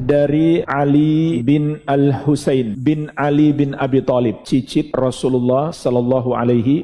dari Ali bin Al-Husain bin Ali bin Abi Thalib, cicit Rasulullah sallallahu alaihi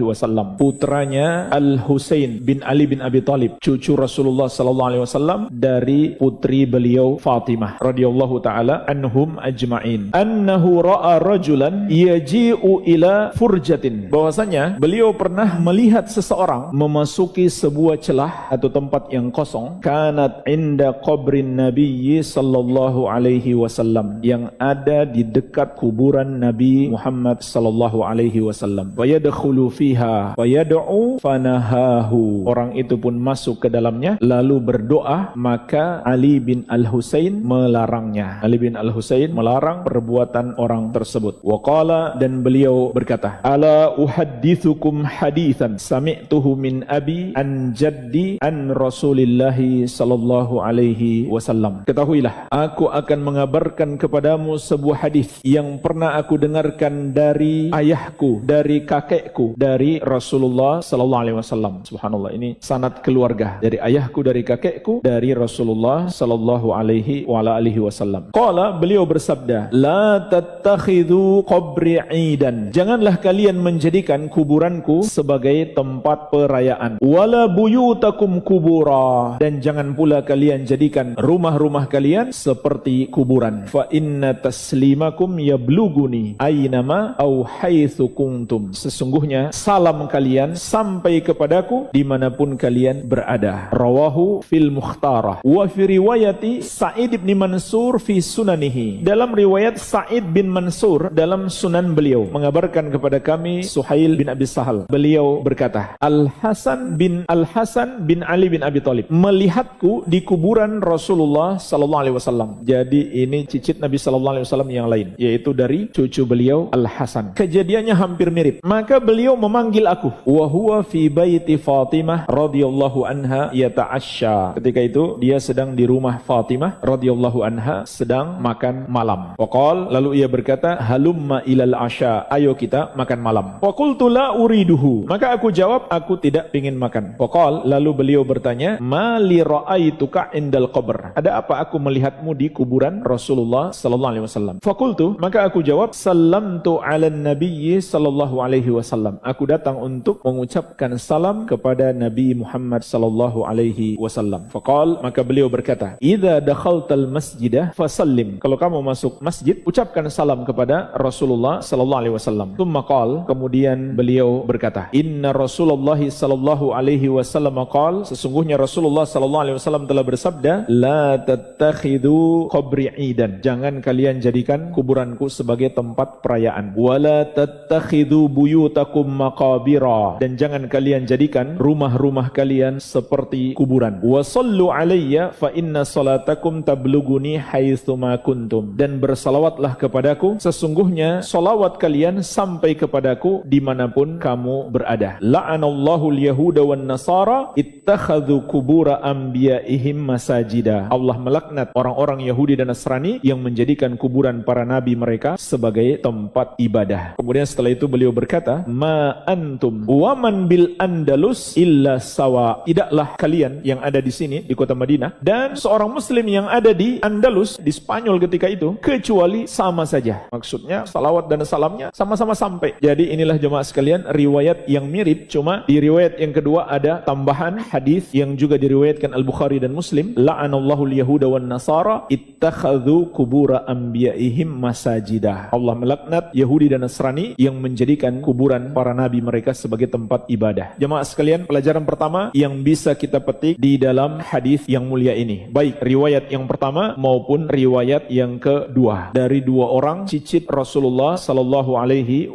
wasallam. Putranya Al-Husain bin Ali bin Abi Thalib, cucu Rasulullah sallallahu alaihi wasallam, dari putri beliau Fatimah radhiyallahu taala anhum ajma'in. Annahu ra'a rajulan yaji'u ila furjatin, bahwasanya beliau pernah melihat seseorang memasuki sebuah celah atau tempat yang kosong, kanat inda qabrin nabiyyi sallallahu alaihi wasallam, yang ada di dekat kuburan Nabi Muhammad sallallahu alaihi wasallam. Wa yadkhulu fiha wa yad'u fanahahu, orang itu pun masuk ke dalamnya lalu berdoa, maka Ali bin Al-Husain melarangnya. Ali bin Al-Husain melarang perbuatan orang tersebut. Wa qala, dan beliau berkata, ala uhaddithukum hadithan sami'tuhu min abi an jaddi an Rasulillahi sallallahu alaihi wasallam. Ketahuilah, aku akan mengabarkan kepadamu sebuah hadis yang pernah aku dengarkan dari ayahku, dari kakekku, dari Rasulullah sallallahu alaihi wasallam. Subhanallah, ini sanad keluarga, dari ayahku, dari kakekku, dari Rasulullah sallallahu alaihi wasallam. Qala, beliau bersabda, la tattakhidhu qabri 'idan, janganlah kalian menjadikan kuburanku sebagai tempat perayaan. Wala buyutakum kubura, dan jangan pula kalian jadikan rumah-rumah kalian seperti kuburan. Fa inna taslimakum yabluguni aynama au haitsu kuntum, sesungguhnya salam kalian sampai kepadaku dimanapun kalian berada. Rawahu fil Mukhtarah. Wa fi riwayati Sa'id bin Mansur fi sunanihi, dalam riwayat Sa'id bin Mansur dalam sunan beliau, mengabarkan kepada kami Suhail bin Abi Sahal, beliau berkata, Al-Hasan bin Ali bin Abi Thalib melihatku di kuburan Rasulullah sallallahu alaihi wasallam. Jadi ini cicit Nabi sallallahu alaihi wasallam yang lain, yaitu dari cucu beliau Al-Hasan. Kejadiannya hampir mirip. Maka beliau memanggil aku, wa huwa fi baiti Fatimah radhiyallahu anha yata'asya. Ketika itu dia sedang di rumah Fatimah radhiyallahu anha, sedang makan malam. Waqal, lalu ia berkata, halumma ilal asya, ayo kita makan malam. Wa qultu la uriduhu, maka aku jawab, aku tidak ingin makan. Waqal, lalu beliau bertanya, ma li ra'aituka indal qabr, ada apa aku melihatmu di kuburan Rasulullah sallallahu alaihi wasallam. Faqultu, maka aku jawab, sallamtu ala nabiyyi sallallahu alaihi wasallam, aku datang untuk mengucapkan salam kepada Nabi Muhammad sallallahu alaihi wasallam. Faqal, maka beliau berkata, idza dakhaltal masjidah fasallim, kalau kamu masuk masjid ucapkan salam kepada Rasulullah sallallahu alaihi wasallam. Tsumma qala, kemudian beliau berkata, inna Rasulullah sallallahu alaihi wasallam qala, sesungguhnya Rasulullah sallallahu alaihi wasallam telah bersabda, la tattakhidhu qabri 'idan, jangan kalian jadikan kuburanku sebagai tempat perayaan. Wala tattakhidhu buyutakum maqabira, dan jangan kalian jadikan rumah-rumah kalian seperti kuburan. Wa sallu alayya fa inna salatakum tablughuni haitsu ma kuntum, dan bersalawatlah kepadaku, sesungguhnya salawat kalian sampai kepadaku dimanapun kamu berada. La'anallahu al-yahuda wan nasara ittakhadhu kubura anbiya'ihim masajida, Allah melaknat orang-orang Yahudi dan Nasrani yang menjadikan kuburan para nabi mereka sebagai tempat ibadah. Kemudian setelah itu beliau berkata, ma antum wa man bil Andalus illa sawa, tidaklah kalian yang ada di sini di kota Madinah dan seorang muslim yang ada di Andalus, di Spanyol ketika itu, kecuali sama saja. Maksudnya salawat dan salamnya sama-sama sampai. Jadi inilah jemaah sekalian riwayat yang mirip, cuma di riwayat yang kedua ada tambahan hadis yang juga diriwayatkan Al-Bukhari dan Muslim, la'anallahu al-yahuda wan nasara ittakhadhu kubura anbiya'ihim masajidah, Allah melaknat Yahudi dan Nasrani yang menjadikan kuburan para nabi mereka sebagai tempat ibadah. Jemaah sekalian, pelajaran pertama yang bisa kita petik di dalam hadis yang mulia ini, baik riwayat yang pertama maupun riwayat yang kedua, dari dua orang cicit Rasulullah sallallahu alaihi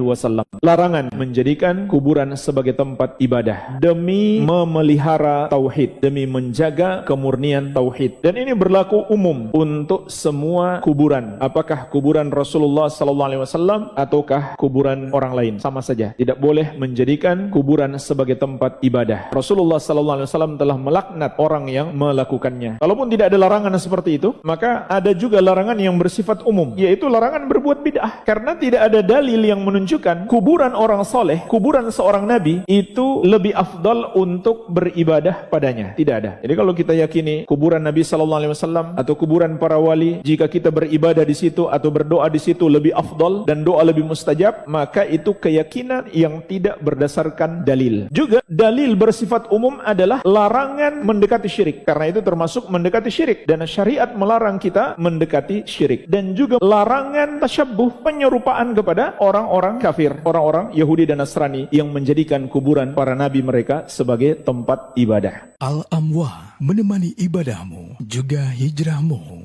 wasallam, larangan menjadikan kuburan sebagai tempat ibadah demi memelihara tauhid, demi menjaga kemurnian tauhid. Dan ini berlaku umum untuk semua kuburan, apakah kuburan Rasulullah sallallahu alaihi wasallam ataukah kuburan orang lain, sama saja, tidak boleh menjadikan kuburan sebagai tempat ibadah. Rasulullah sallallahu alaihi wasallam telah melaknat orang yang melakukannya. Kalaupun tidak ada larangan seperti itu, maka ada juga larangan yang bersifat umum, yaitu larangan berbuat bid'ah, karena tidak ada dalil yang menunjukkan kuburan orang soleh, kuburan seorang nabi itu lebih afdal untuk beribadah padanya. Tidak ada. Jadi kalau kita yakini kuburan Nabi sallallahu alaihi wasallam wasallam atau kuburan para wali, jika kita beribadah di situ atau berdoa di situ lebih afdal dan doa lebih mustajab, maka itu keyakinan yang tidak berdasarkan dalil. Juga dalil bersifat umum adalah larangan mendekati syirik, karena itu termasuk mendekati syirik, dan syariat melarang kita mendekati syirik. Dan juga larangan tasyabbuh, penyerupaan kepada orang-orang kafir, orang-orang Yahudi dan Nasrani yang menjadikan kuburan para nabi mereka sebagai tempat ibadah. Al-Amwah menemani ibadahmu juga hijrahmu.